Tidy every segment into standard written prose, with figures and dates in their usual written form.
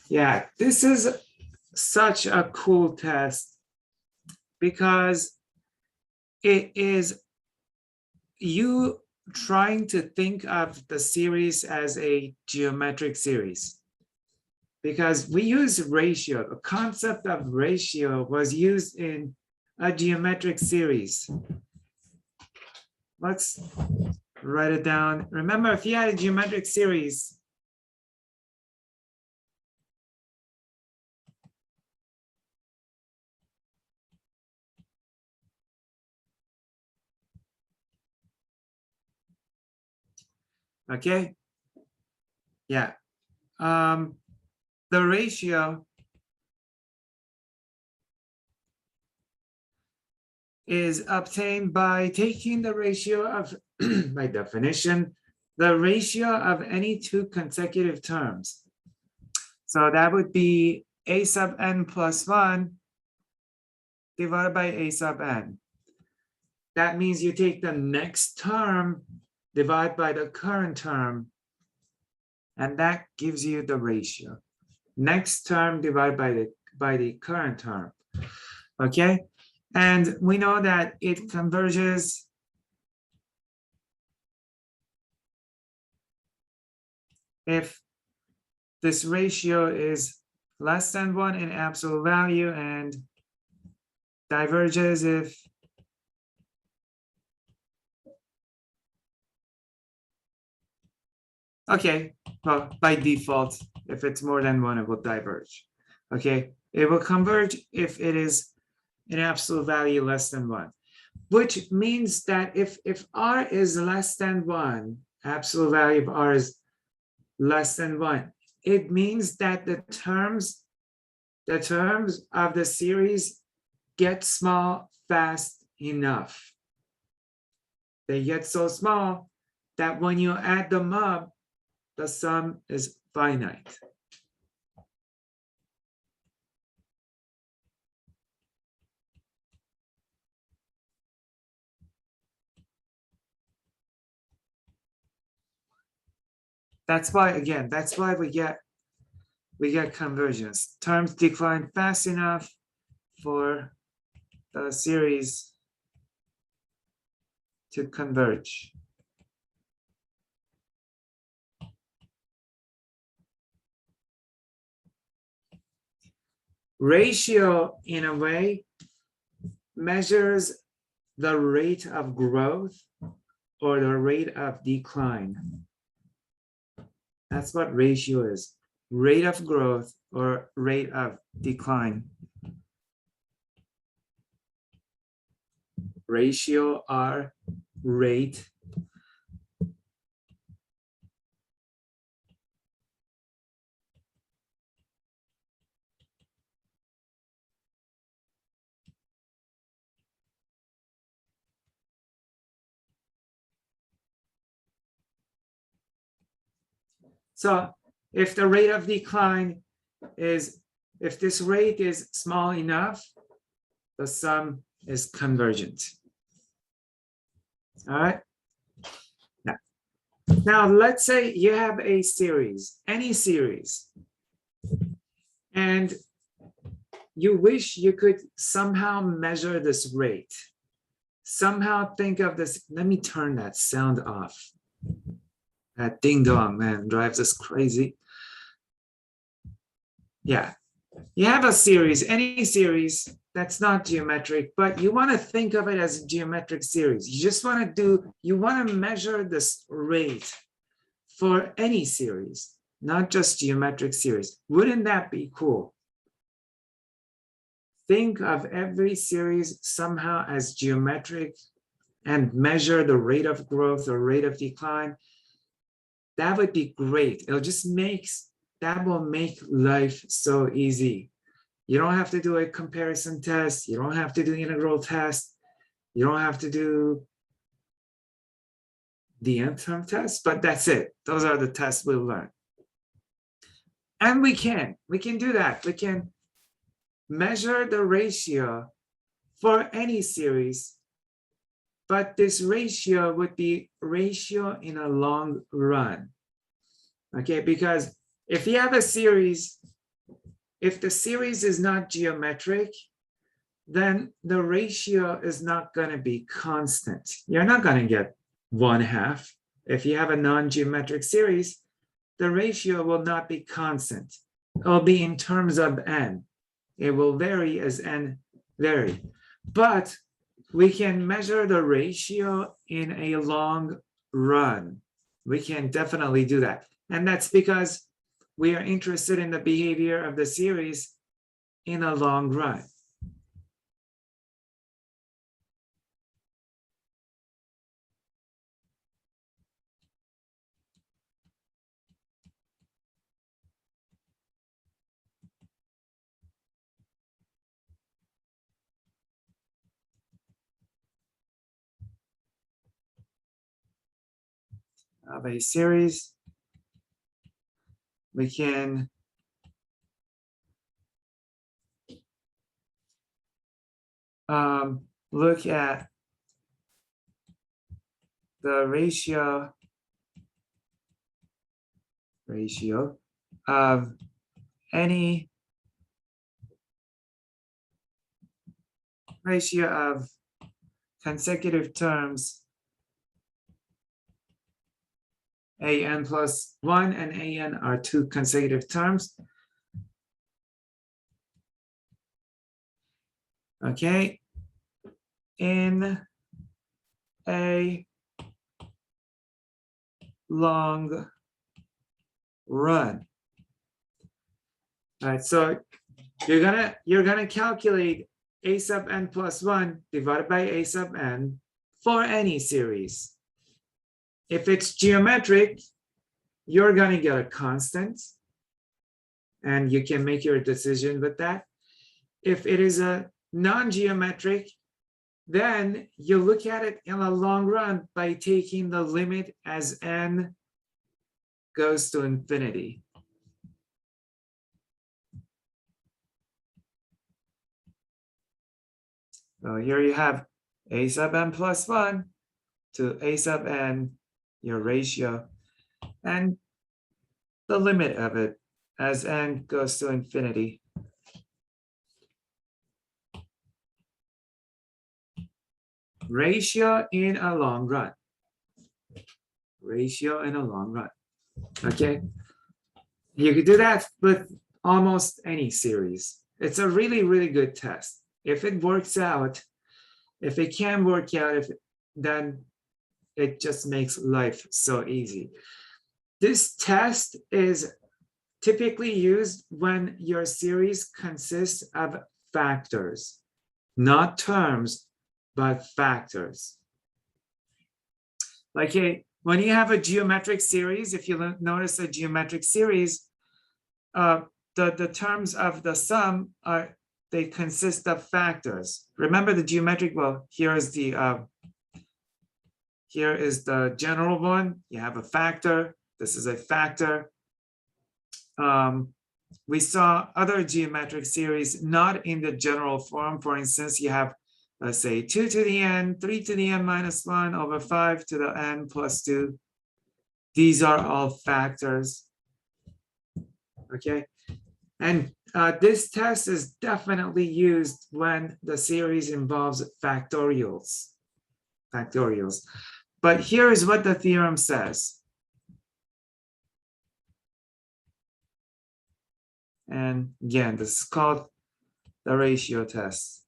Yeah, this is such a cool test because it is you trying to think of the series as a geometric series. Because we use ratio, the concept of ratio was used in a geometric series. Let's write it down. Remember, if you had a geometric series, okay? Yeah. The ratio is obtained by taking the ratio of, by definition, the ratio of any two consecutive terms. So that would be a sub n plus 1 divided by a sub n. That means you take the next term, divide by the current term, and that gives you the ratio. Next term divided by the current term. Okay? And we know that it converges if this ratio is less than 1 in absolute value and diverges if okay, well, by default, if it's more than 1, it will diverge. Okay, it will converge if it is an absolute value less than 1, which means that if r is less than 1, absolute value of r is less than 1, it means that the terms of the series get small fast enough. They get so small that when you add them up, the sum is finite. That's why, again, that's why we get convergence. Terms decline fast enough for the series to converge. Ratio, in a way, measures the rate of growth or the rate of decline. That's what ratio is. Rate of growth or rate of decline. Ratio R, rate. So if the rate of decline is, if this rate is small enough, the sum is convergent. All right. Now let's say you have a series, any series, and you wish you could somehow measure this rate. Somehow think of this. Let me turn that sound off. That ding dong, man, drives us crazy. Yeah, you have a series, any series that's not geometric, but you want to think of it as a geometric series. You just want to measure this rate for any series, not just geometric series. Wouldn't that be cool? Think of every series somehow as geometric and measure the rate of growth or rate of decline. That would be great. That will make life so easy. You don't have to do a comparison test. You don't have to do integral test. You don't have to do the nth term test, but that's it. Those are the tests we'll learn. And we can do that. We can measure the ratio for any series, but this ratio would be ratio in a long run. Okay, because if you have a series if the series is not geometric, then the ratio is not going to be constant. You're not going to get 1/2. If you have a non-geometric series, the ratio will not be constant. It will be in terms of n. It will vary as n vary. But we can measure the ratio in a long run. We can definitely do that. And that's because we are interested in the behavior of the series in a long run. Of a series, we can look at the ratio of any ratio of consecutive terms an plus 1 and an are two consecutive terms. Okay, in a long run. All right, so you're gonna calculate a sub n plus 1 divided by a sub n for any series. If it's geometric, you're gonna get a constant, and you can make your decision with that. If it is a non-geometric, then you look at it in a long run by taking the limit as n goes to infinity. So here you have a sub n plus 1 to a sub n, your ratio, and the limit of it as n goes to infinity. Ratio in a long run. Ratio in a long run. Okay. You could do that with almost any series. It's a really, really good test. If it works out, if it can work out, then it just makes life so easy. This test is typically used when your series consists of factors, not terms, but factors. Like when you have a geometric series, if you notice a geometric series, the terms of the sum they consist of factors. Remember the geometric, well, here is the general one. You have a factor. This is a factor. We saw other geometric series not in the general form. For instance, you have, let's say, 2 to the n, 3 to the n minus 1 over 5 to the n plus 2. These are all factors. Okay. And this test is definitely used when the series involves factorials. But here is what the theorem says. And again, this is called the ratio test.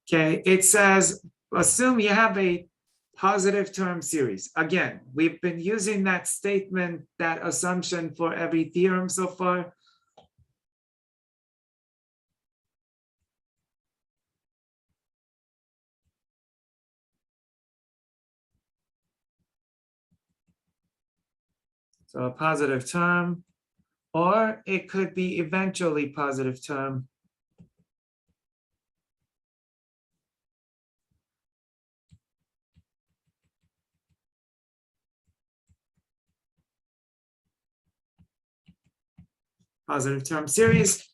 Okay, it says, assume you have a positive term series. Again, we've been using that statement, that assumption for every theorem so far. So a positive term, or it could be eventually positive term. Positive term series.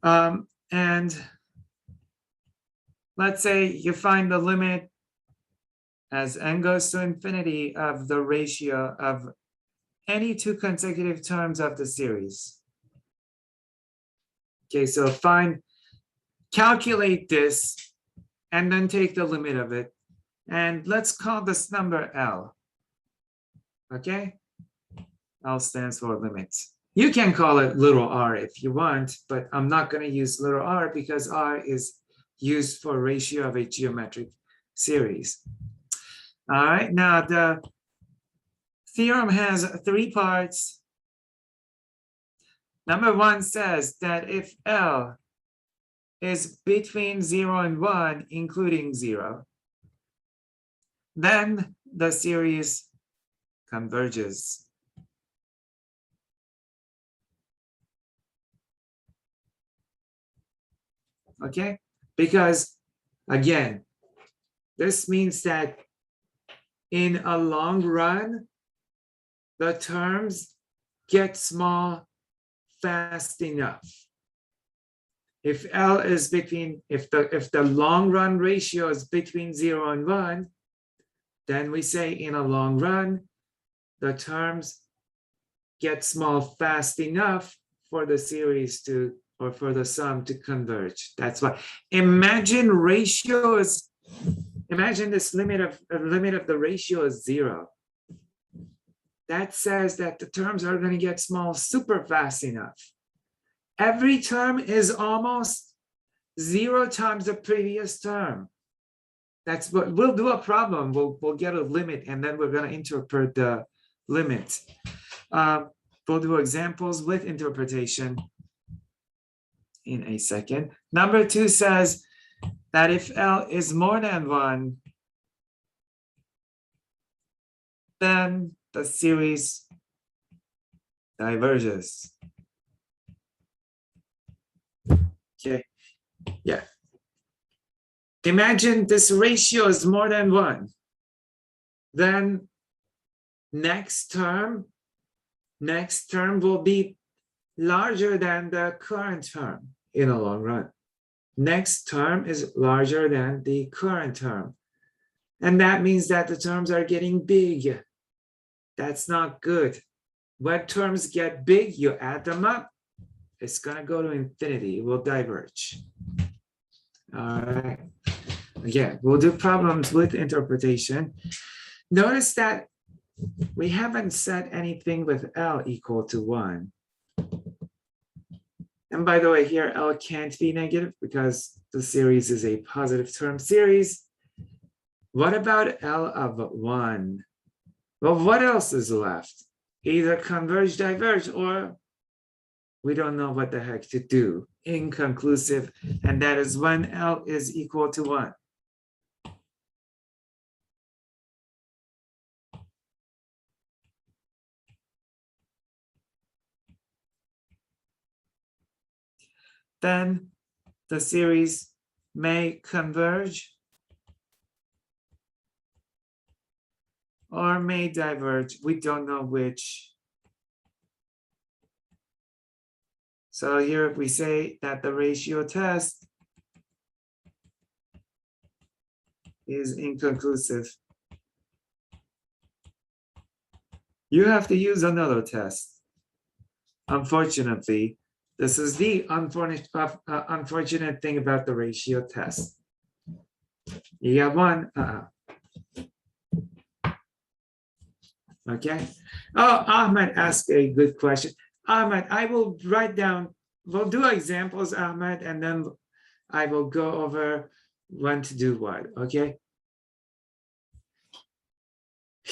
And let's say you find the limit as n goes to infinity of the ratio of any two consecutive terms of the series. Okay, so calculate this and then take the limit of it. And let's call this number L. Okay? L stands for limits. You can call it little r if you want, but I'm not going to use little r because r is used for ratio of a geometric series. All right, now the theorem has 3 parts. Number 1 says that if L is between 0 and 1, including 0, then the series converges. Okay, because again, this means that in a long run, the terms get small fast enough. If L is between, if the long run ratio is between 0 and 1, then we say in a long run, the terms get small fast enough for the series to, or for the sum to converge. That's why. Imagine ratios, imagine this limit of the ratio is 0. That says that the terms are going to get small super fast enough. Every term is almost 0 times the previous term. That's what we'll do a problem. We'll get a limit and then we're going to interpret the limit. We'll do examples with interpretation in a second. Number 2 says that if L is more than 1, then the series diverges. Okay, yeah. Imagine this ratio is more than 1. Then next term will be larger than the current term in the long run. Next term is larger than the current term. And that means that the terms are getting big. That's not good. When terms get big, you add them up, it's going to go to infinity. It will diverge. All right. Again, we'll do problems with interpretation. Notice that we haven't said anything with L equal to 1. And by the way, here L can't be negative because the series is a positive term series. What about L of 1? Well, what else is left? Either converge, diverge, or we don't know what the heck to do. Inconclusive, and that is when L is equal to 1. Then the series may converge or may diverge. We don't know which. So here we say that the ratio test is inconclusive. You have to use another test. Unfortunately, this is the unfortunate thing about the ratio test. You got one. Okay. Oh, Ahmed asked a good question. Ahmed, I will write down, we'll do examples, Ahmed, and then I will go over when to do what, okay?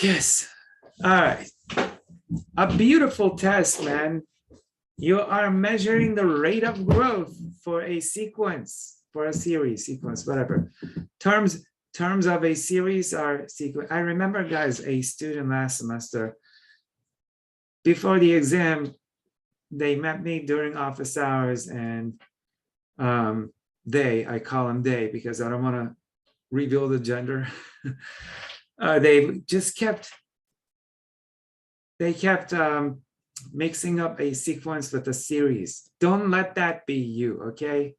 Yes. All right. A beautiful test, man. You are measuring the rate of growth for a sequence, for a series, sequence, whatever. Terms of a series are sequence. I remember, guys, a student last semester, before the exam, they met me during office hours, and I call them they because I don't want to reveal the gender. They just kept mixing up a sequence with a series. Don't let that be you, okay?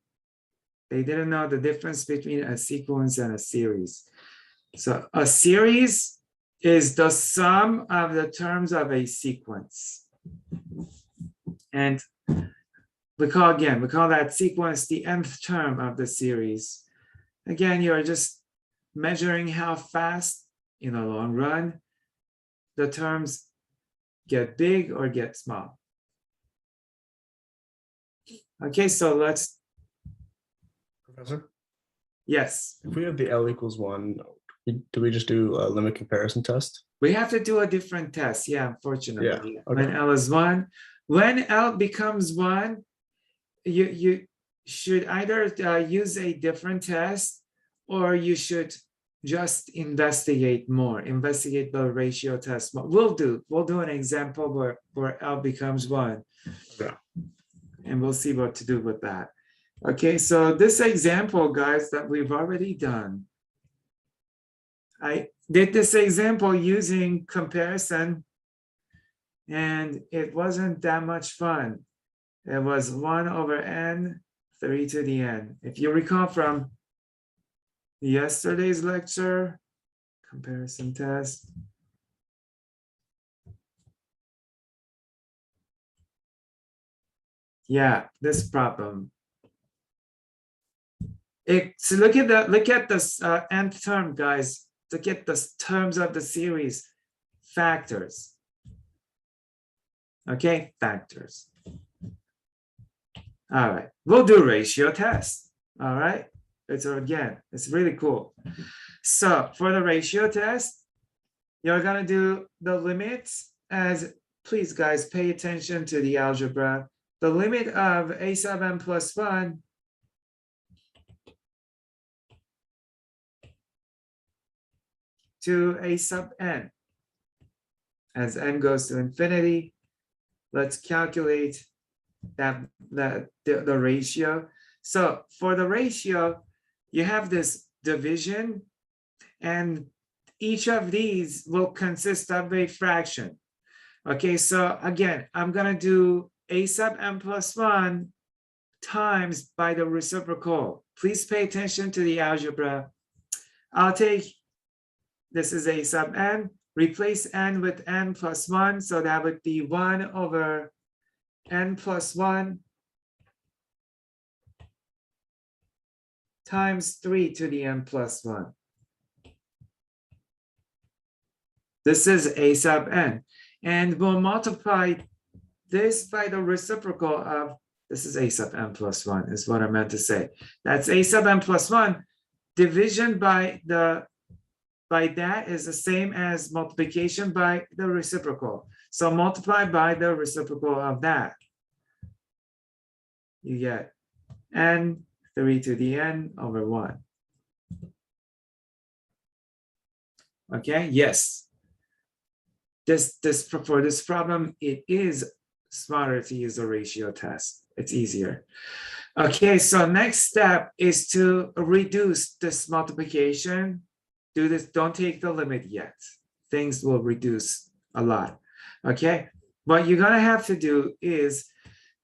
They didn't know the difference between a sequence and a series. So a series is the sum of the terms of a sequence. And we call that sequence the nth term of the series. Again, you're just measuring how fast in the long run the terms get big or get small. Okay, so let's. Professor? Yes. If we have the L equals 1, do we just do a limit comparison test? We have to do a different test. Yeah, unfortunately. Yeah, okay. When L is 1, when L becomes 1, you should either use a different test, or you should just investigate the ratio test more. We'll do an example where L becomes 1. Yeah. And we'll see what to do with that. Okay, so this example, guys, that we've already done, I did this example using comparison, and it wasn't that much fun. It was 1 over n, 3 to the n. If you recall from yesterday's lecture, comparison test. Yeah, this problem. So look at this nth term, guys. Look at the terms of the series, factors. Okay, factors. All right, we'll do ratio test. All right, it's really cool. So for the ratio test, you're gonna do the limits as, please guys, pay attention to the algebra. The limit of a sub n plus 1 to a sub n as n goes to infinity. Let's calculate the ratio. So for the ratio, you have this division, and each of these will consist of a fraction. Okay, so again, I'm gonna do a sub n plus 1 times by the reciprocal. Please pay attention to the algebra. I'll take, this is a sub n, replace n with n plus 1, so that would be 1 over n plus 1 times 3 to the n plus 1. This is a sub n. And we'll multiply this by the reciprocal of, this is a sub n plus 1 is what I meant to say. That's a sub n plus 1. Division by that is the same as multiplication by the reciprocal. So multiply by the reciprocal of that. You get n 3 to the n over 1. Okay, yes. For this problem, it is smarter to use a ratio test. It's easier. Okay, so next step is to reduce this multiplication. Do this, don't take the limit yet. Things will reduce a lot. Okay, what you're gonna have to do is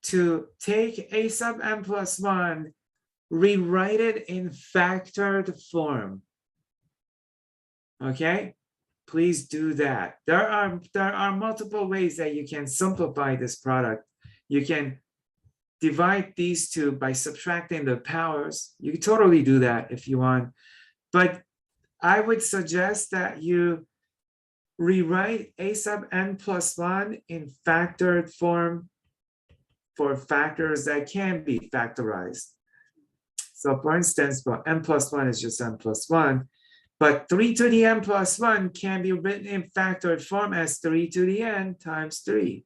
to take a sub n plus 1, rewrite it in factored form. Okay, please do that. There are multiple ways that you can simplify this product. You can divide these two by subtracting the powers. You can totally do that if you want, but I would suggest that you rewrite a sub n plus 1 in factored form for factors that can be factorized. So for instance, for n plus 1 is just n plus 1, but 3 to the n plus 1 can be written in factored form as 3 to the n times 3.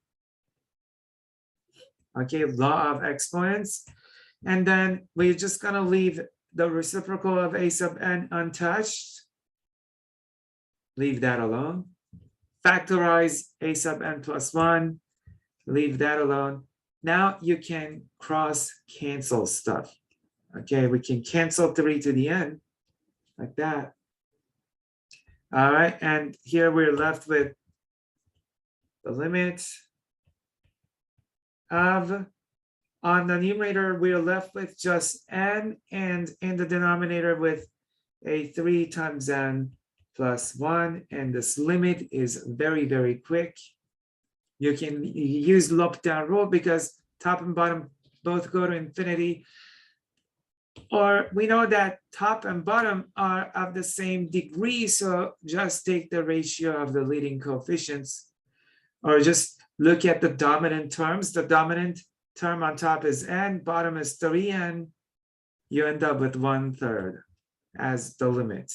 Okay, law of exponents. And then we're just gonna leave the reciprocal of a sub n untouched. Leave that alone. Factorize a sub n plus 1. Leave that alone. Now you can cross cancel stuff. Okay, we can cancel 3 to the n like that. All right, and here we're left with the limit of, on the numerator, we're left with just n, and in the denominator with a 3 times n plus 1, and this limit is very, very quick. You can use loop-down rule because top and bottom both go to infinity. Or we know that top and bottom are of the same degree, so just take the ratio of the leading coefficients, or just look at the dominant terms. The dominant term on top is n, bottom is 3n. You end up with 1/3 as the limit.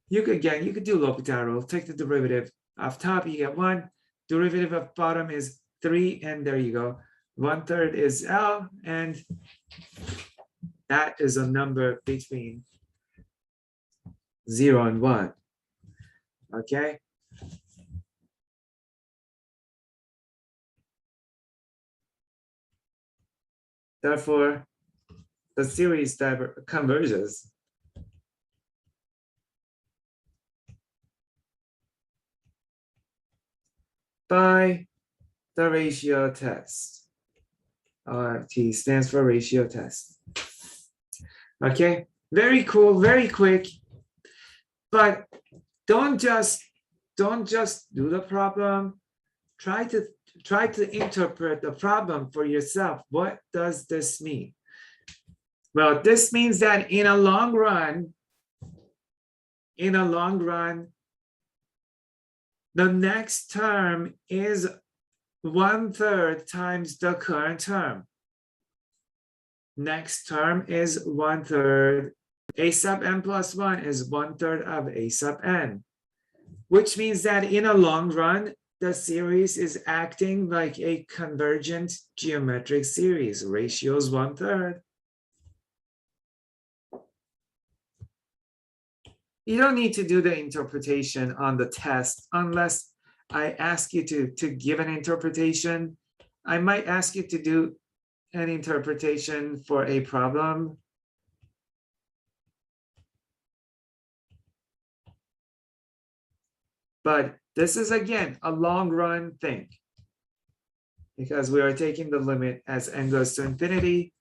You could do L'Hopital rule. Take the derivative of top, you get 1. Derivative of bottom is 3, and there you go. 1/3 is L, and that is a number between 0 and 1. Okay. Therefore, the series converges by the ratio test. T stands for ratio test. Okay, very cool, very quick. But don't just do the problem. Try to interpret the problem for yourself. What does this mean? Well, this means that in a long run, the next term is 1/3 times the current term. Next term is 1/3. A sub n plus 1 is 1/3 of a sub n, which means that in a long run, the series is acting like a convergent geometric series. Ratio is 1/3. You don't need to do the interpretation on the test unless I ask you to give an interpretation. I might ask you to do an interpretation for a problem. But this is, again, a long run thing because we are taking the limit as n goes to infinity.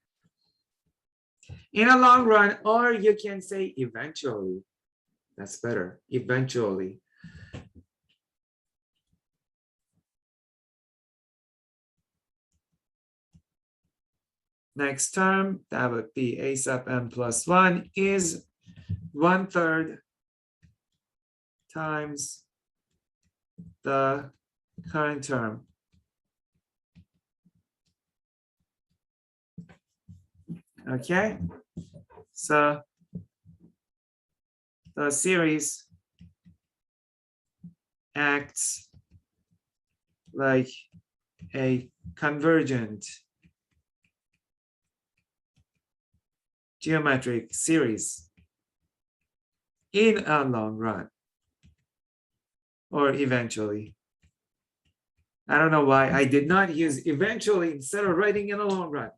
In a long run, or you can say eventually. That's better, eventually. Next term, that would be a sub n plus 1 is 1/3 times the current term. Okay, so the series acts like a convergent geometric series in a long run, or eventually. I don't know why I did not use eventually instead of writing in a long run.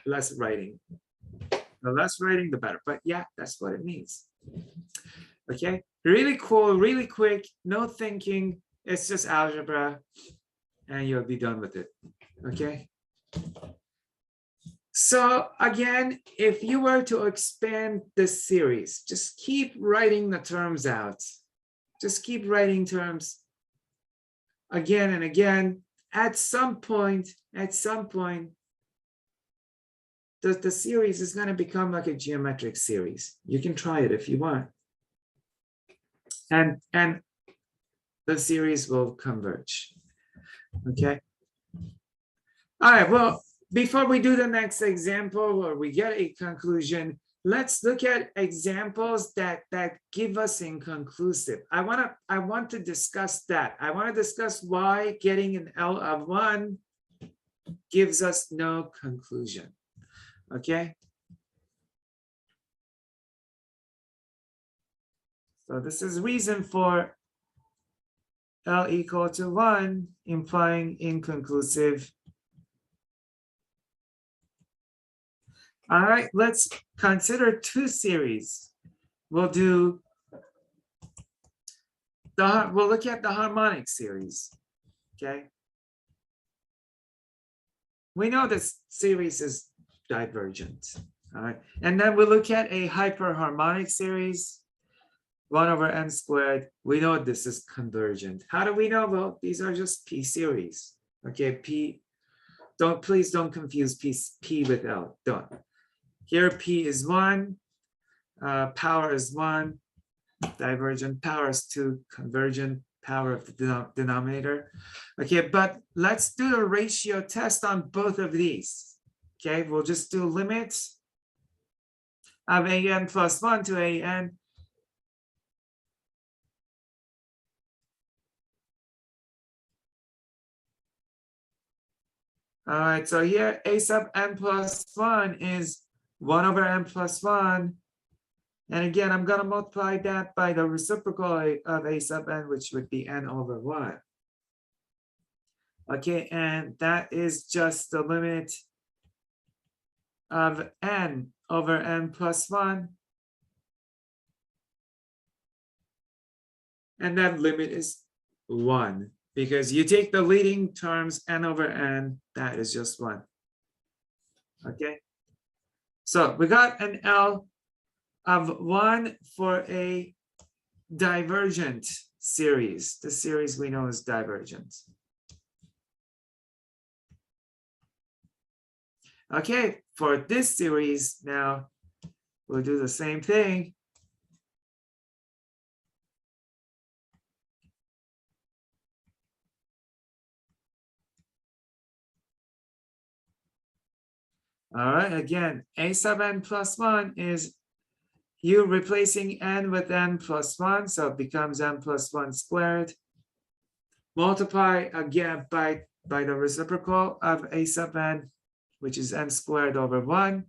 Less writing. The less writing, the better. But yeah, that's what it means. Okay, really cool, really quick, no thinking. It's just algebra, and you'll be done with it. Okay. So again, if you were to expand this series, just keep writing the terms out. Just keep writing terms again and again. At some point, the series is going to become like a geometric series. You can try it if you want. And the series will converge. Okay. All right, well, before we do the next example or we get a conclusion, let's look at examples that give us inconclusive. I want to discuss that. I want to discuss why getting an L of 1 gives us no conclusion. Okay. So this is reason for L equal to 1 implying inconclusive. All right, let's consider two series. We'll look at the harmonic series. Okay. We know this series is divergent. All right, and then we'll look at a hyperharmonic series. 1 over n squared. We know this is convergent. How do we know? Well, these are just P series. Okay, P, please don't confuse P with L, don't. Here P is 1, power is 1, divergent power is 2, convergent power of the denominator. Okay, but let's do a ratio test on both of these. Okay, we'll just do limits of an plus 1 to an. All right, so here a sub n plus 1 is 1 over n plus 1. And again, I'm going to multiply that by the reciprocal of a sub n, which would be n over 1. Okay, and that is just the limit of n over n plus 1. And that limit is 1, because you take the leading terms n over n, that is just 1. Okay, so we got an L of 1 for a divergent series. The series we know is divergent. Okay, for this series now, we'll do the same thing. All right, again, a sub n plus 1 is you replacing n with n plus 1, so it becomes n plus 1 squared. Multiply again by the reciprocal of a sub n, which is n squared over 1.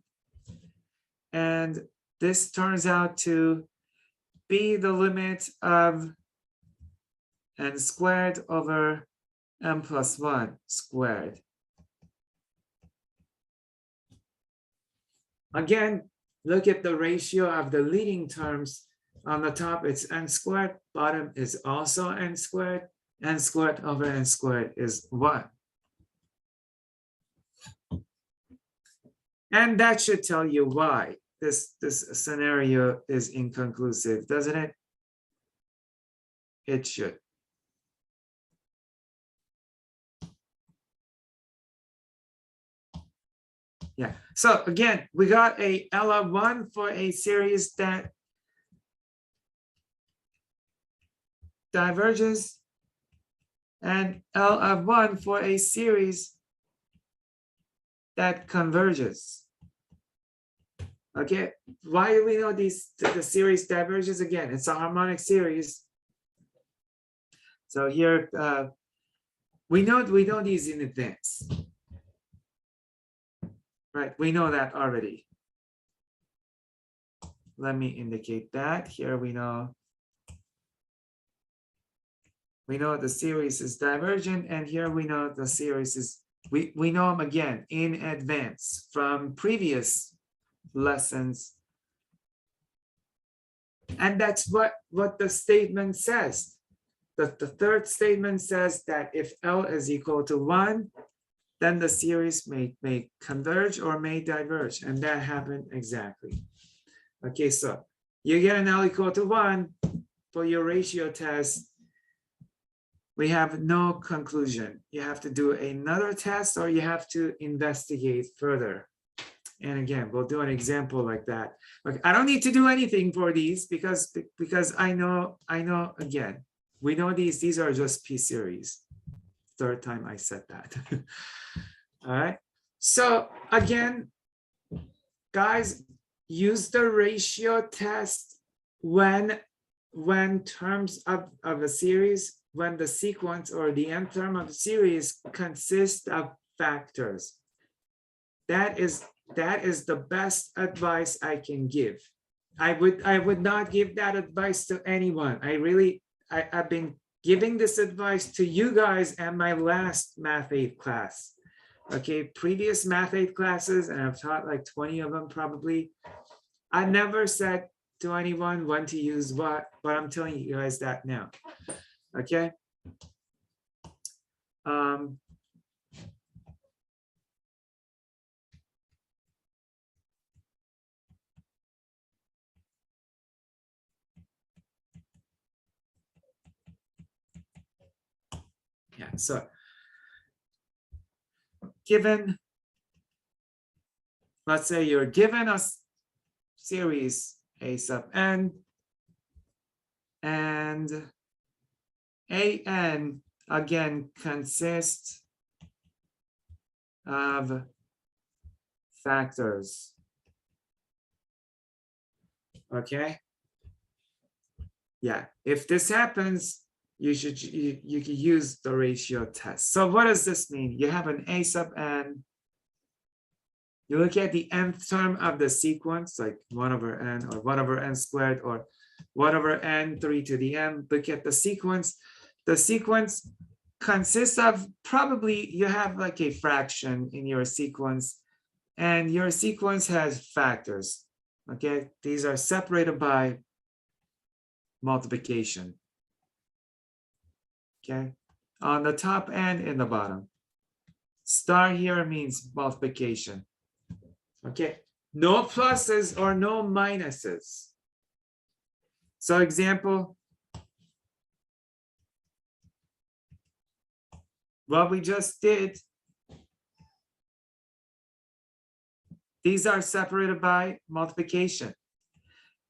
And this turns out to be the limit of n squared over n plus 1 squared. Again, look at the ratio of the leading terms. On the top, it's n squared. Bottom is also n squared. N squared over n squared is 1. And that should tell you why this scenario is inconclusive, doesn't it? It should. Yeah, so again, we got a L of 1 for a series that diverges, and L of 1 for a series that converges. Okay, why do we know the series diverges? Again, it's a harmonic series. So here, we know these in advance. Right, we know that already. Let me indicate that. Here we know the series is divergent, and here we know the series is, we know them again in advance from previous lessons. And that's what the statement says. The third statement says that if L is equal to 1, then the series may converge or may diverge, and that happened exactly. Okay, so you get an L equal to 1 for your ratio test. We have no conclusion. You have to do another test, or you have to investigate further. And again, we'll do an example like that. Okay, I don't need to do anything for these because I know again, we know these are just P series. Third time I said that. All right. So again, guys, use the ratio test when terms of a series, when the sequence or the nth term of the series consists of factors. That is the best advice I can give. I would not give that advice to anyone. I've been giving this advice to you guys and my last Math 8 class. Okay, previous Math 8 classes, and I've taught like 20 of them probably. I never said to anyone when to use what, but I'm telling you guys that now. Okay. Yeah, so given, let's say you're given a series A sub n, and an again consists of factors. Okay. Yeah, if this happens, you could use the ratio test. So what does this mean? You have an A sub n. You look at the nth term of the sequence, like 1 over n or 1 over n squared or 1 over n 3 to the n. Look at the sequence. The sequence consists of, probably you have like a fraction in your sequence, and your sequence has factors. Okay, these are separated by multiplication. Okay, on the top and in the bottom. Star here means multiplication. Okay, no pluses or no minuses. So example, what we just did, these are separated by multiplication.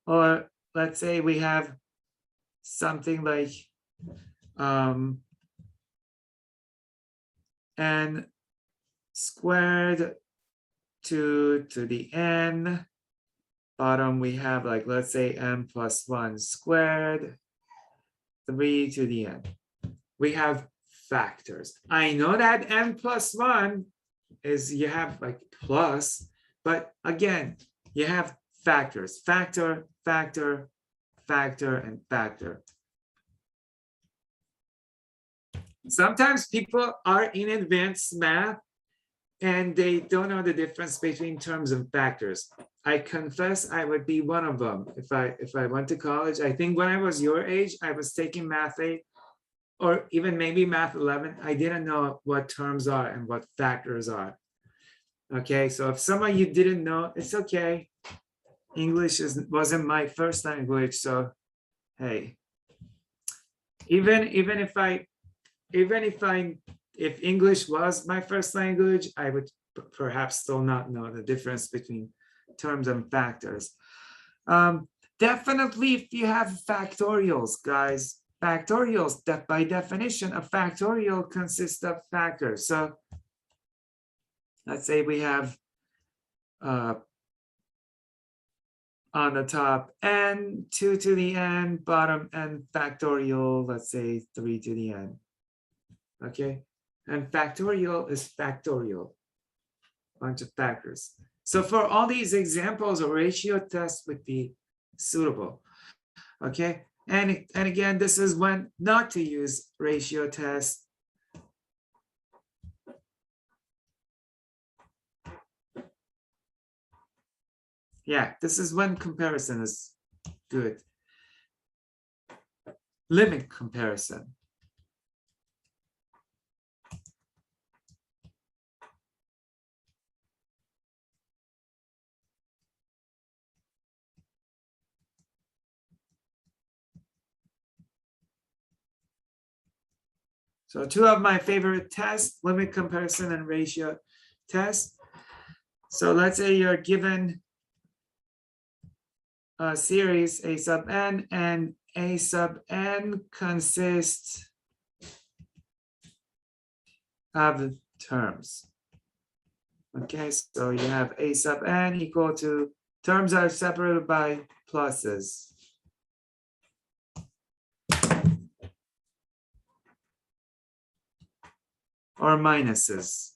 Or let's say we have something like n squared 2 to the n. Bottom we have, like, let's say n plus 1 squared 3 to the n. We have factors. I know that n plus 1 is, you have like plus, but again, you have factors. Factor, factor, factor, and factor. Sometimes people are in advanced math and they don't know the difference between terms and factors. I confess I would be one of them. If I went to college, I think when I was your age, I was taking math 8 or even maybe math 11. I didn't know what terms are and what factors are. Okay, so if some of you didn't know, it's okay. English wasn't my first language, so hey, if English was my first language, I would perhaps still not know the difference between terms and factors. Definitely, if you have factorials, guys, factorials, that by definition, a factorial consists of factors. So let's say we have on the top n 2 to the n, bottom n factorial, let's say 3 to the n. Okay, and factorial is factorial, bunch of factors. So for all these examples, a ratio test would be suitable. Okay, and again, this is when not to use ratio test. Yeah, this is when comparison is good. Limit comparison. So two of my favorite tests, limit comparison and ratio test. So let's say you're given a series A sub n, and A sub n consists of terms. Okay, so you have A sub n equal to, terms are separated by pluses. Or minuses.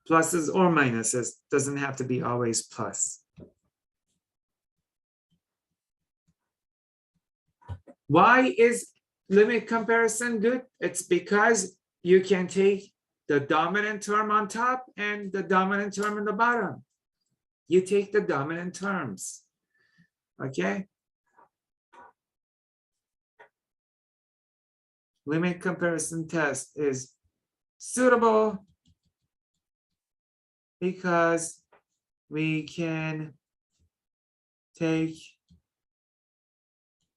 Pluses or minuses, doesn't have to be always plus. Why is limit comparison good? It's because you can take the dominant term on top and the dominant term in the bottom. You take the dominant terms, okay? Limit comparison test is suitable because we can take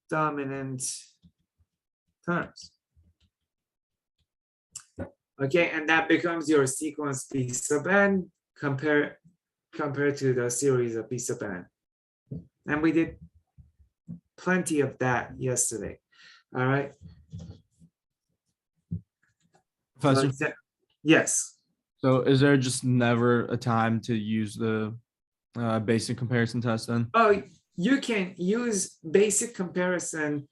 dominant terms. Okay, and that becomes your sequence B sub n compared to the series of B sub n. And we did plenty of that yesterday. All right. Professor, Yes. so is there just never a time to use the basic comparison test then? Oh, you can use basic comparison.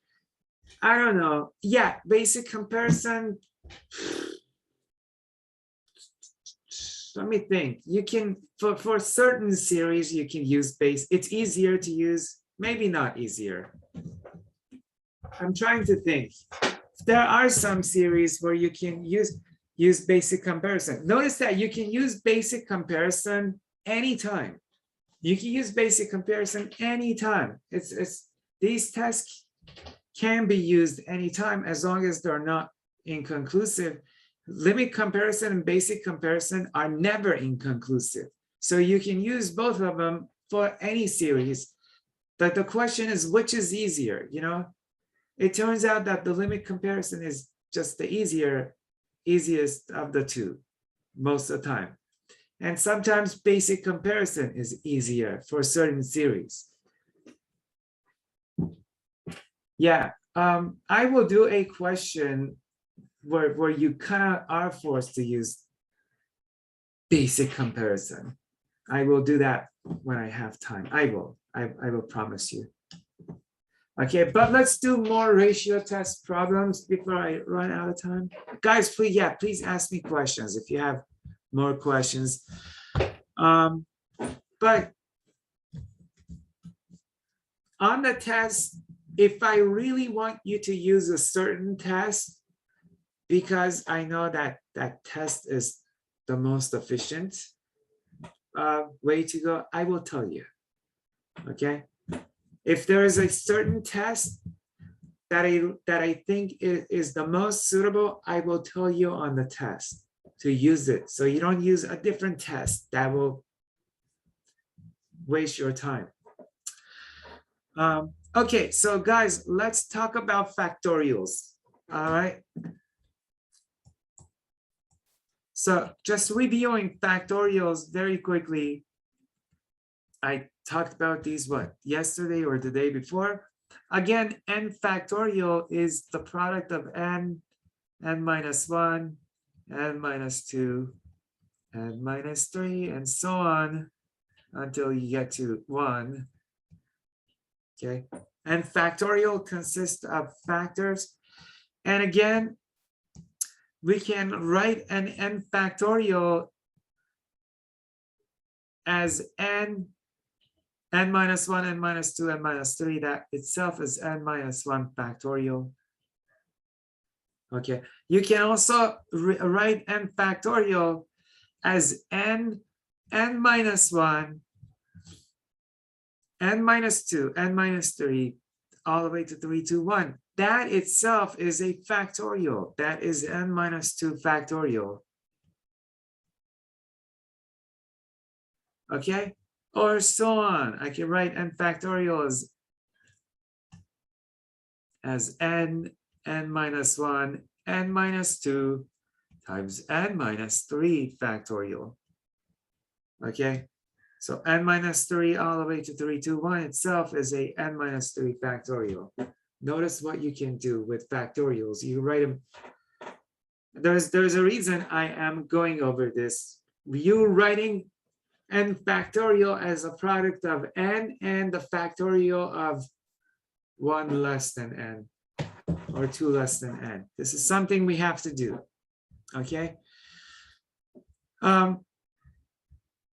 I don't know. Yeah, basic comparison. Let me think. You can, for certain series, you can use base. It's easier to use, maybe not easier. I'm trying to think. There are some series where you can use basic comparison. Notice that you can use basic comparison anytime. You can use basic comparison anytime. It's these tests can be used anytime as long as they're not inconclusive. Limit comparison and basic comparison are never inconclusive. So you can use both of them for any series. But the question is, which is easier, you know? It turns out that the limit comparison is just the easiest of the two most of the time. And sometimes basic comparison is easier for certain series. Yeah, I will do a question where you kind of are forced to use basic comparison. I will do that when I have time. I will promise you. Okay, but let's do more ratio test problems before I run out of time. Guys, please ask me questions if you have more questions. But on the test, if I really want you to use a certain test, because I know that that test is the most efficient way to go, I will tell you, okay? If there is a certain test that I think is the most suitable, I will tell you on the test to use it. So you don't use a different test that will waste your time. Okay, so guys, let's talk about factorials. All right. So just reviewing factorials very quickly. I talked about these, yesterday or the day before. Again, n factorial is the product of n minus 1, n minus 2, n minus 3, and so on until you get to 1. Okay, and factorial consists of factors. And again, we can write an n factorial as n minus 1, n minus 2, n minus 3. That itself is n minus 1 factorial. Okay, you can also write n factorial as n minus 1, n minus 2, n minus 3, all the way to 3 to 1. That itself is a factorial. That is n minus 2 factorial. Okay, or so on. I can write n factorial as n minus 1, n minus 2 times n minus 3 factorial. Okay, so n minus 3 all the way to 3 to 1 itself is a n minus 3 factorial. Notice what you can do with factorials. You write them. There's a reason I am going over this. You writing n factorial as a product of n and the factorial of 1 less than n or 2 less than n. This is something we have to do. Okay.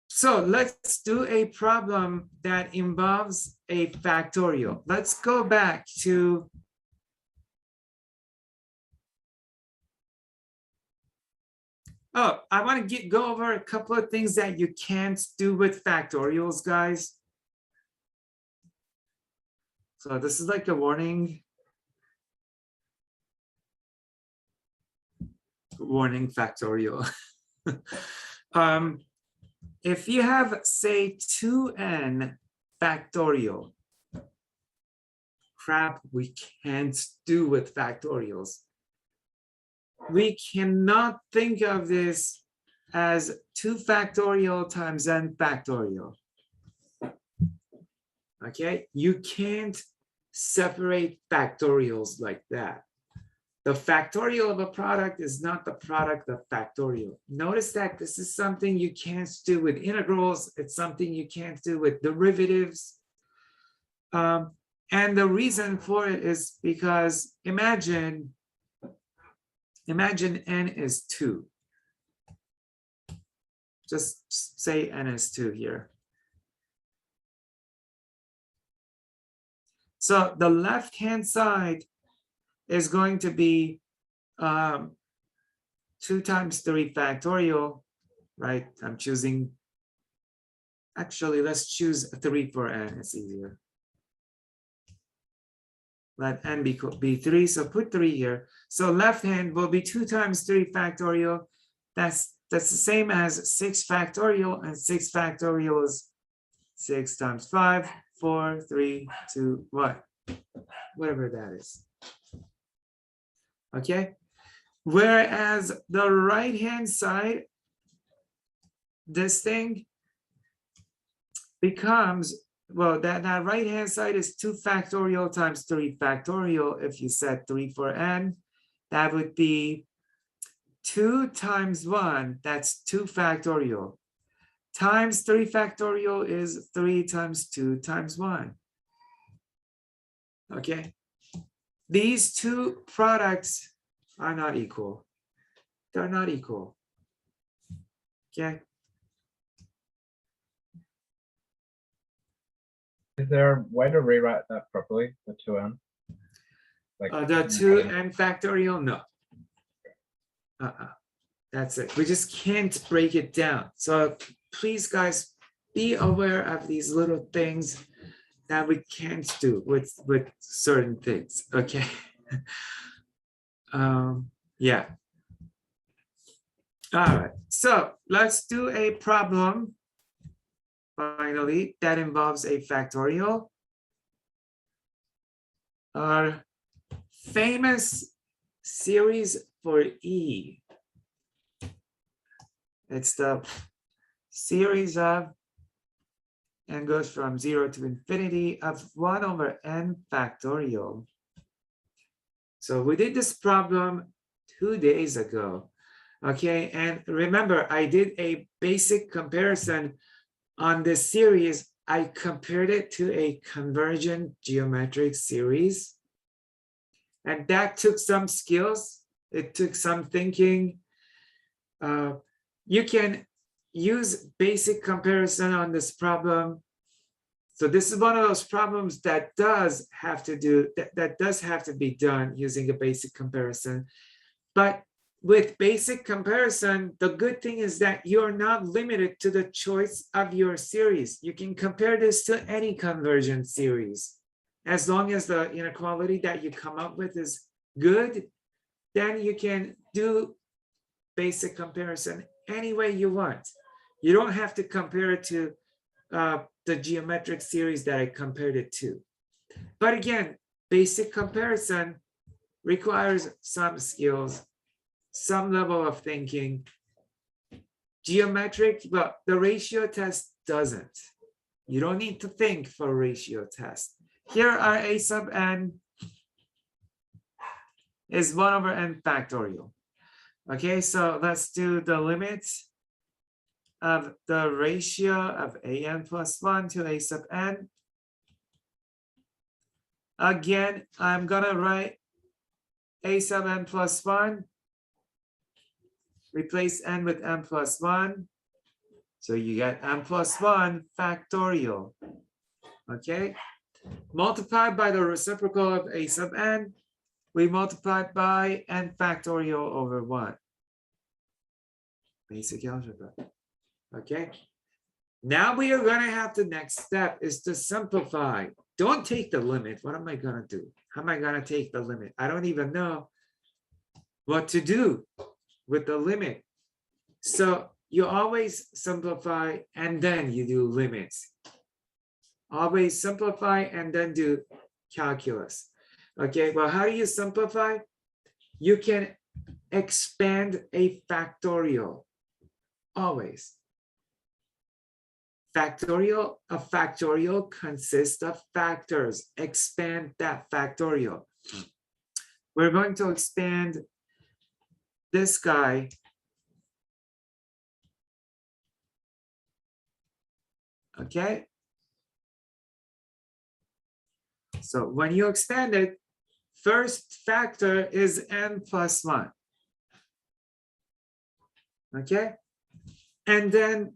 So let's do a problem that involves a factorial. Let's go back to I want to go over a couple of things that you can't do with factorials, guys. So this is like a warning. Warning factorial. If you have, say, 2n factorial, crap, we can't do with factorials. we cannot think of this as 2 factorial times n factorial. Okay, you can't separate factorials like that. The factorial of a product is not the product of factorial. Notice that this is something you can't do with integrals. It's something you can't do with derivatives. And the reason for it is because imagine n is 2. Just say n is 2 here. So the left-hand side is going to be 2 times 3 factorial, right? I'm choosing, actually, let's choose 3 for n, it's easier. Let n be 3, so put 3 here. So left hand will be 2 times 3 factorial. That's the same as 6 factorial, and 6 factorial is 6 times 5, 4, 3, 2, what? Whatever that is. Okay? Whereas the right-hand side, this thing becomes, well, that right-hand side is 2 factorial times 3 factorial. If you set 3 for n, that would be 2 times 1, that's 2 factorial, times 3 factorial is 3 times 2 times 1. Okay? These two products are not equal. They're not equal. Okay? Is there a way to rewrite that properly, the 2n? Like The 2n factorial, no. That's it. We just can't break it down. So please, guys, be aware of these little things that we can't do with certain things. Okay. Yeah. All right. So let's do a problem. Finally, that involves a factorial. Our famous series for E. It's the series of, and goes from 0 to infinity, of 1 over n factorial. So we did this problem 2 days ago. Okay, and remember, I did a basic comparison on this series. I compared it to a convergent geometric series. And that took some skills. It took some thinking. You can use basic comparison on this problem. So this is one of those problems that does have to be done using a basic comparison. But with basic comparison, the good thing is that you're not limited to the choice of your series. You can compare this to any convergent series. As long as the inequality that you come up with is good, then you can do basic comparison any way you want. You don't have to compare it to the geometric series that I compared it to. But again, basic comparison requires some skills, some level of thinking. Geometric, well, the ratio test doesn't. You don't need to think for a ratio test. Here are a sub n is 1 over n factorial. Okay, so let's do the limit of the ratio of an plus 1 to a sub n. Again, I'm gonna write a sub n plus 1. Replace n with n plus 1. So you get n plus 1 factorial. Okay. Multiplied by the reciprocal of a sub n, we multiplied by n factorial over 1. Basic algebra. Okay. Now we are going to have the next step is to simplify. Don't take the limit. What am I going to do? How am I going to take the limit? I don't even know what to do with the limit. So you always simplify and then you do limits. Always simplify and then do calculus. Okay, well, how do you simplify? You can expand a factorial, always. A factorial consists of factors. Expand that factorial. We're going to expand this guy. Okay. So when you expand it, first factor is n plus 1. Okay. And then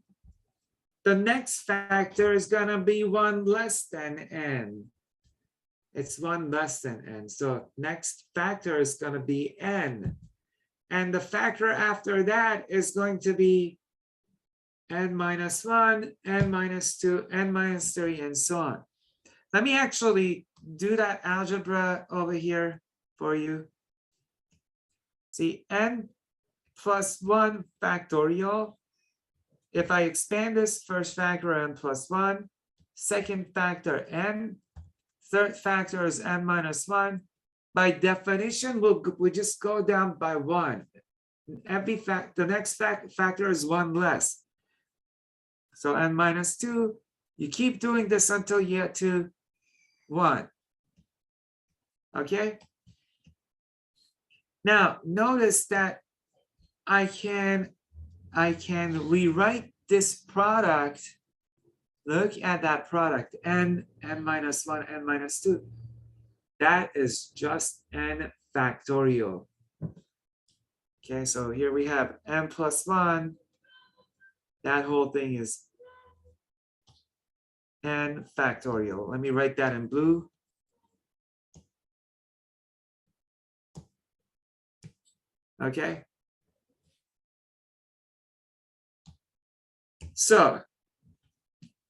the next factor is going to be 1 less than n. It's 1 less than n. So next factor is going to be n. And the factor after that is going to be n minus 1, n minus 2, n minus 3, and so on. Let me actually do that algebra over here for you. See, n plus 1 factorial. If I expand this, first factor n plus 1, second factor n, third factor is n minus 1. By definition, we'll just go down by 1. The next factor is 1 less. So n minus 2, you keep doing this until you get to 1. Okay? Now, notice that I can rewrite this product. Look at that product, n minus 1, n minus 2. That is just n factorial. Okay, so here we have n plus 1. That whole thing is n factorial. Let me write that in blue. Okay. So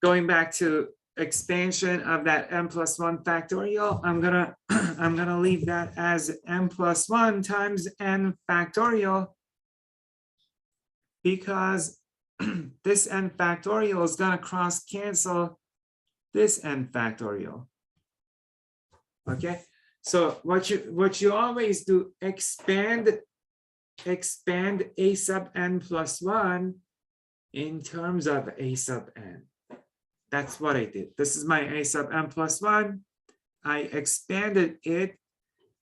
going back to expansion of that n plus 1 factorial, I'm gonna leave that as n plus 1 times n factorial, because this n factorial is gonna cross cancel this n factorial. Okay, so what you always do, expand a sub n plus 1 in terms of a sub n. That's what I did. This is my a sub n plus 1. I expanded it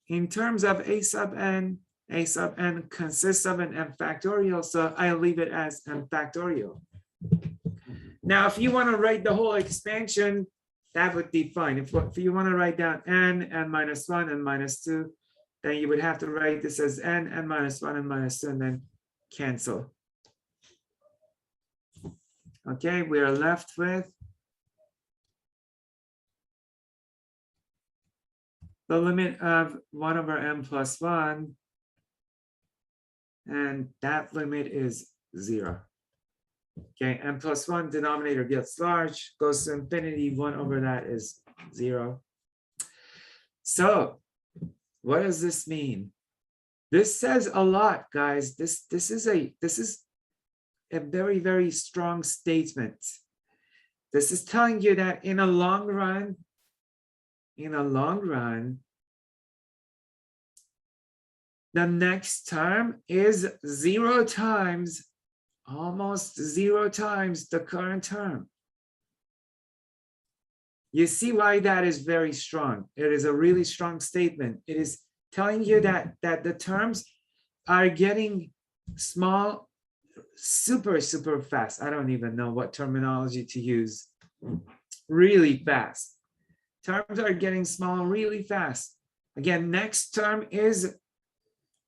in terms of a sub n. A sub n consists of an n factorial, so I leave it as n factorial. Now, if you want to write the whole expansion, that would be fine. If you want to write down n minus 1, n minus 2, then you would have to write this as n minus 1, n minus 2, and then cancel. Okay, we are left with the limit of 1 over n plus 1, and that limit is 0. Okay, n plus 1 denominator gets large, goes to infinity, 1 over that is 0. So what does this mean? This says a lot, guys. This is a very, very strong statement. This is telling you that in a long run, the next term is 0 times, almost 0 times the current term. You see why that is very strong. It is a really strong statement. It is telling you that the terms are getting small, super fast. I don't even know what terminology to use. Really fast. Terms are getting small really fast. Again, next term is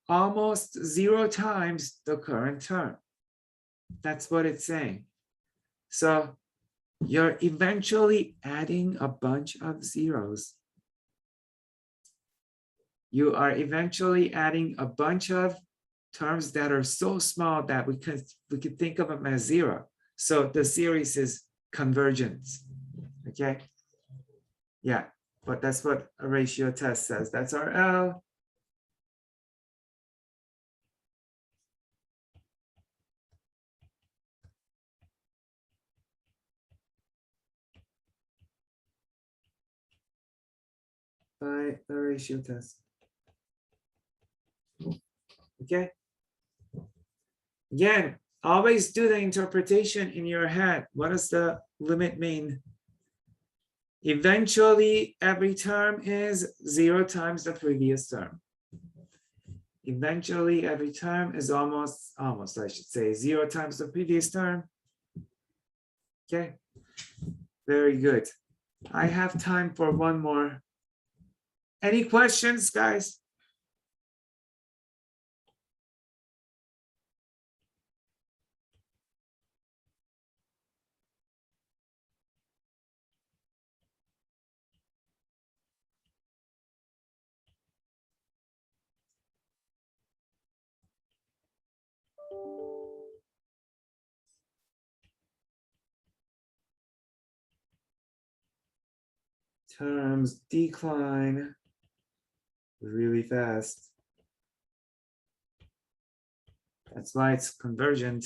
almost 0 times the current term. That's what it's saying. So you're eventually adding a bunch of zeros. You are eventually adding a bunch of terms that are so small that we could think of them as 0. So the series is convergence. Okay. Yeah, but that's what a ratio test says. That's our L. By the ratio test. Okay, Again, always do the interpretation in your head. What does the limit mean? Eventually, every term is 0 times the previous term. Eventually, every term is almost, I should say, 0 times the previous term. Okay, very good. I have time for one more. Any questions, guys? Terms decline really fast. That's why it's convergent.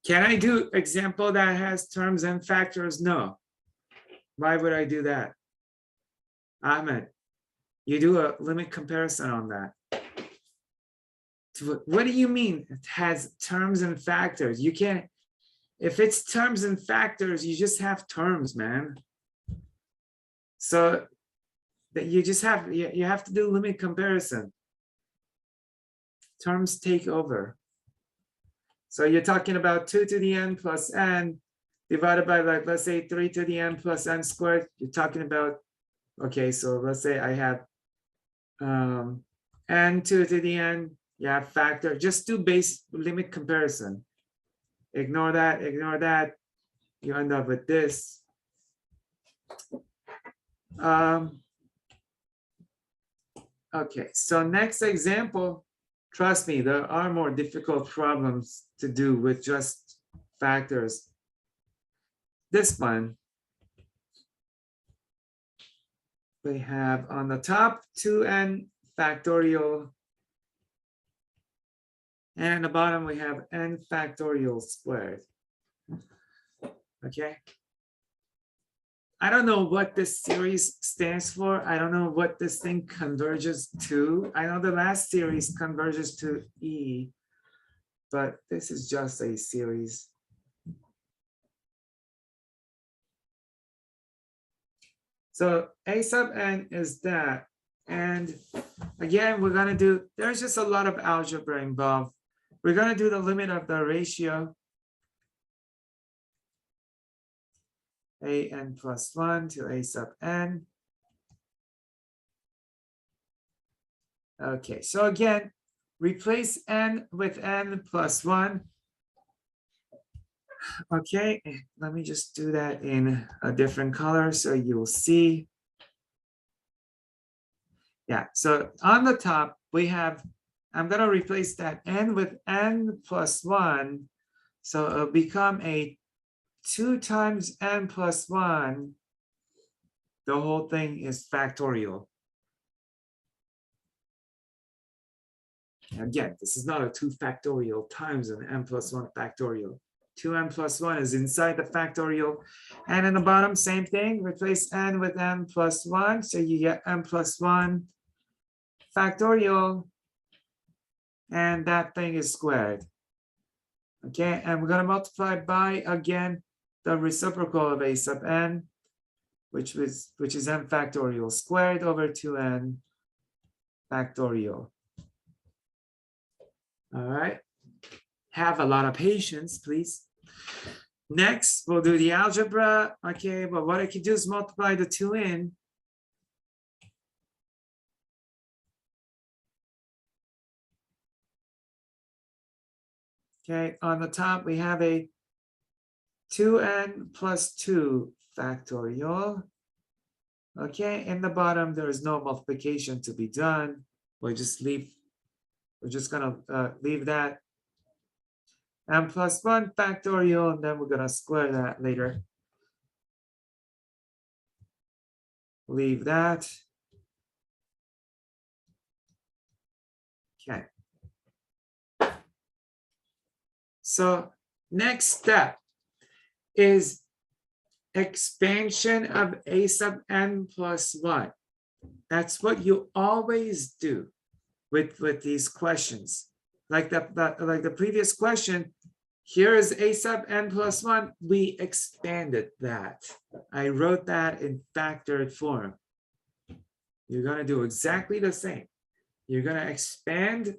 Can I do example that has terms and factors? No. Why would I do that? Ahmed, you do a limit comparison on that. What do you mean it has terms and factors? You can't, if it's terms and factors, you just have terms, man. So that you just have, you have to do limit comparison. Terms take over. So you're talking about 2 to the n plus n divided by, like, let's say 3 to the n plus n squared. You're talking about, okay, so let's say I have n 2 to the n, you have factor, just do base limit comparison. Ignore that, you end up with this. Okay, so next example, trust me, there are more difficult problems to do with just factors. This one, we have on the top 2n factorial, and at the bottom we have n factorial squared. Okay. I don't know what this series stands for. I don't know what this thing converges to. I know the last series converges to E, but this is just a series. So A sub n is that. And again, we're going to do, there's just a lot of algebra involved. We're going to do the limit of the ratio a n plus 1 to a sub n. Okay, so again, replace n with n plus 1. Okay, let me just do that in a different color so you'll see. Yeah, so on the top we have, I'm going to replace that n with n plus 1. So it'll become a 2 times n plus 1. The whole thing is factorial. Again, this is not a 2 factorial times an n plus 1 factorial. 2n plus 1 is inside the factorial. And in the bottom, same thing, replace n with n plus 1. So you get n plus 1 factorial. And that thing is squared. Okay, and we're going to multiply by, again, the reciprocal of a sub n, which is n factorial squared over 2n factorial. All right, have a lot of patience, please. Next, we'll do the algebra. Okay, but what I can do is multiply the 2 in. Okay, on the top, we have a 2n plus 2 factorial. Okay, in the bottom, there is no multiplication to be done. We're just gonna leave that. And plus 1 factorial, and then we're gonna square that later. Leave that. Okay. So next step is expansion of a sub n plus 1. That's what you always do. with these questions. Like the previous question, here is a sub n plus 1. We expanded that. I wrote that in factored form. You're going to do exactly the same. You're going to expand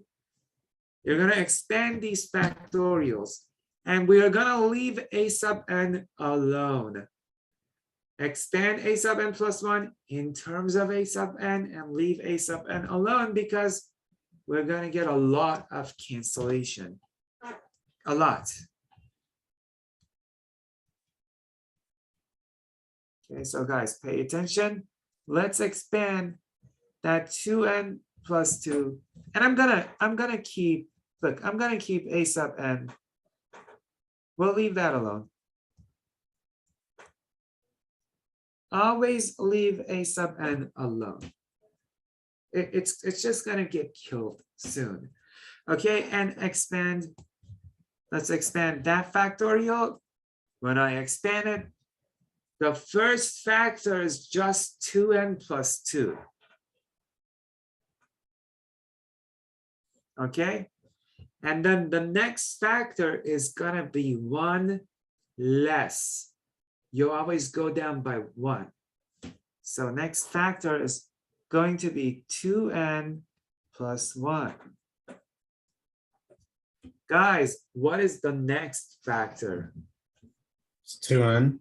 these factorials, and we are going to leave a sub n alone. Expand a sub n plus 1 in terms of a sub n and leave a sub n alone, because we're going to get a lot of cancellation. A lot. Okay, so guys, pay attention. Let's expand that 2n plus 2. And I'm gonna keep, look, I'm gonna keep a sub n. We'll leave that alone. Always leave a sub n alone. It's just gonna get killed soon. Okay, and expand. Let's expand that factorial. When I expand it, the first factor is just 2n plus 2. Okay, and then the next factor is gonna be 1 less. You always go down by 1. So next factor is going to be 2n plus 1. Guys, what is the next factor? It's 2n.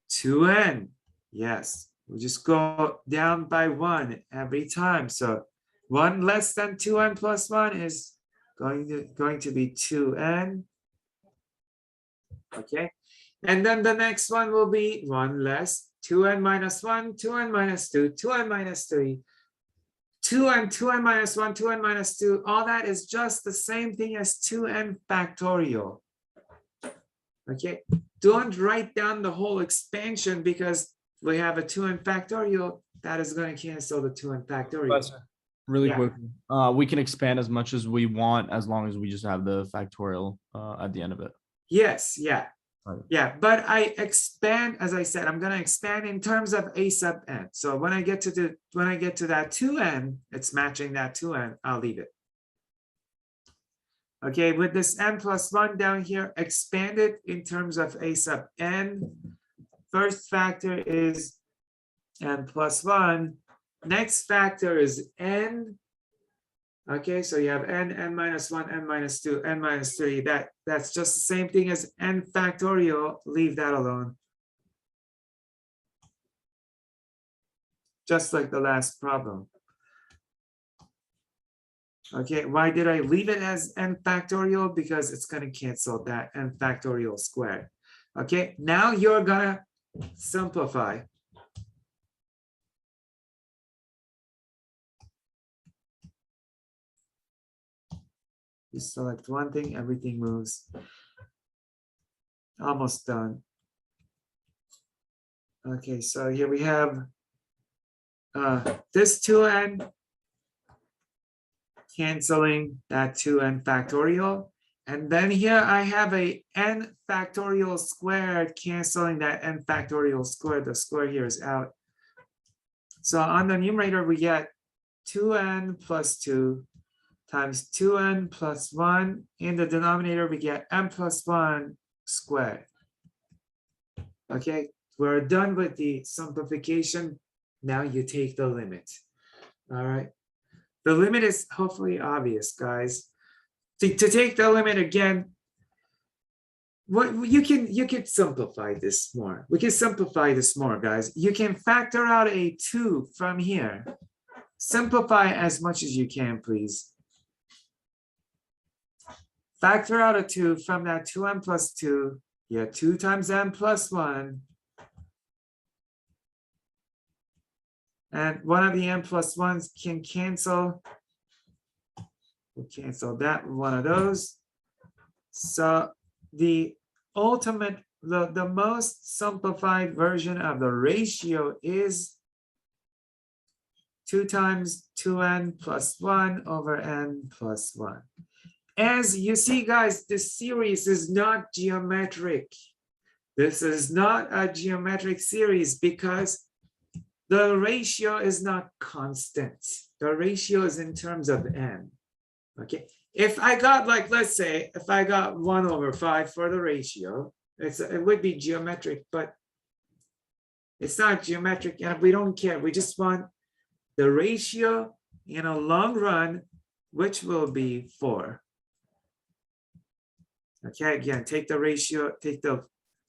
2n. Yes, we just go down by 1 every time. So 1 less than 2n plus 1 is going to be 2n. Okay, and then the next one will be 1 less, 2n minus 1, 2n minus 2, 2n minus 3, 2n, 2n minus 1, 2n minus 2. All that is just the same thing as 2n factorial. Okay, don't write down the whole expansion, because we have a 2n factorial that is going to cancel the 2n factorial. Really Yeah. quick, we can expand as much as we want as long as we just have the factorial at the end of it. Yes, yeah. Right. Yeah, but I expand, as I said, I'm going to expand in terms of a sub n. So when I get to that 2n, it's matching that 2n, I'll leave it. Okay, with this n plus 1 down here, expand it in terms of a sub n. First factor is n plus 1. Next factor is n. Okay, so you have n, n minus 1, n minus 2, n minus 3. That's just the same thing as n factorial. Leave that alone. Just like the last problem. Okay, why did I leave it as n factorial? Because it's going to cancel that n factorial squared. Okay, now you're going to simplify. You select one thing, everything moves. Almost done. Okay, so here we have this 2n canceling that 2n factorial. And then here I have a n factorial squared canceling that n factorial squared. The square here is out. So on the numerator, we get 2n plus 2 times 2n plus 1. In the denominator, we get n plus 1 squared. Okay, we're done with the simplification. Now you take the limit. All right. The limit is hopefully obvious, guys. To take the limit again, what you can simplify this more. We can simplify this more, guys. You can factor out a 2 from here. Simplify as much as you can, please. Factor out a 2 from that 2n plus 2. Yeah, 2 times n plus 1. And one of the n plus 1s can cancel. We'll cancel that, one of those. So the ultimate, the most simplified version of the ratio is 2 times 2n plus 1 over n plus 1. As you see, guys, this series is not geometric. This is not a geometric series because the ratio is not constant. the ratio is in terms of n. Okay, if I got like, let's say, if I got 1/5 for the ratio, it would be geometric, but it's not geometric and we don't care. We just want the ratio in a long run, which will be 4. Okay, again, take the ratio, take the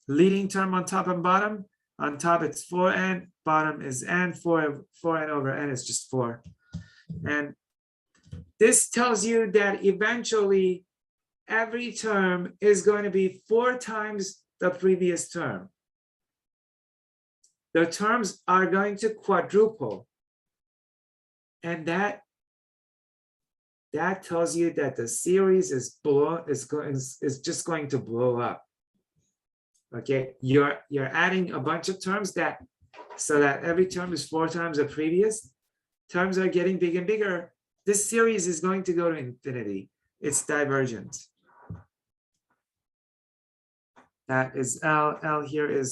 leading term on top and bottom. On top it's 4n, bottom is n, 4n over n is just 4. And this tells you that eventually every term is going to be 4 times the previous term. The terms are going to quadruple. And that tells you that the series is just going to blow up. Okay, you're adding a bunch of terms so that every term is 4 times the previous. Terms are getting big and bigger. This series is going to go to infinity. It's divergent. That is L. L here is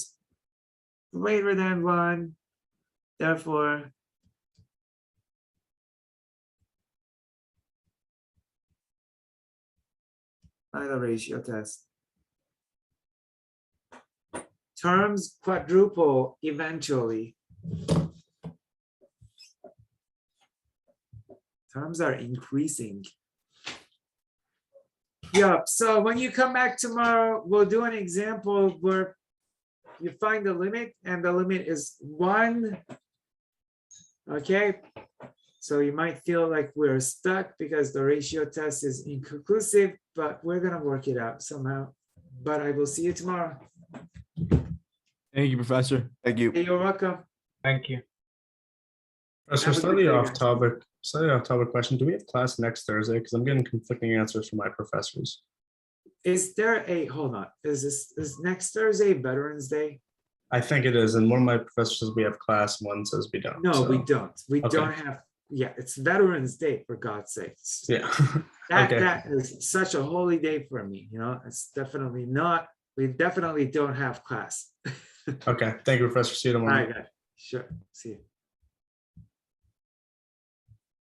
greater than 1. Therefore, by the ratio test, terms quadruple eventually. Terms are increasing. Yep, so when you come back tomorrow, we'll do an example where you find the limit and the limit is 1. Okay, so you might feel like we're stuck because the ratio test is inconclusive, but we're gonna work it out somehow. But I will see you tomorrow. Thank you, Professor. Thank you. Hey, you're welcome. Thank you. Professor, Have a good slightly day, off guys. topic. Slightly off topic question. Do we have class next Thursday? Because I'm getting conflicting answers from my professors. Is there a, hold on, is next Thursday Veterans Day? I think it is, and one of my professors says we have class, one says we don't. No, so, we don't. We okay. don't have, yeah, it's Veterans Day, for God's sakes. Yeah. That, Okay. that is such a holy day for me, you know, it's definitely not, we definitely don't have class. Okay. Thank you, Professor. See you All tomorrow. right, guys. Sure, see you.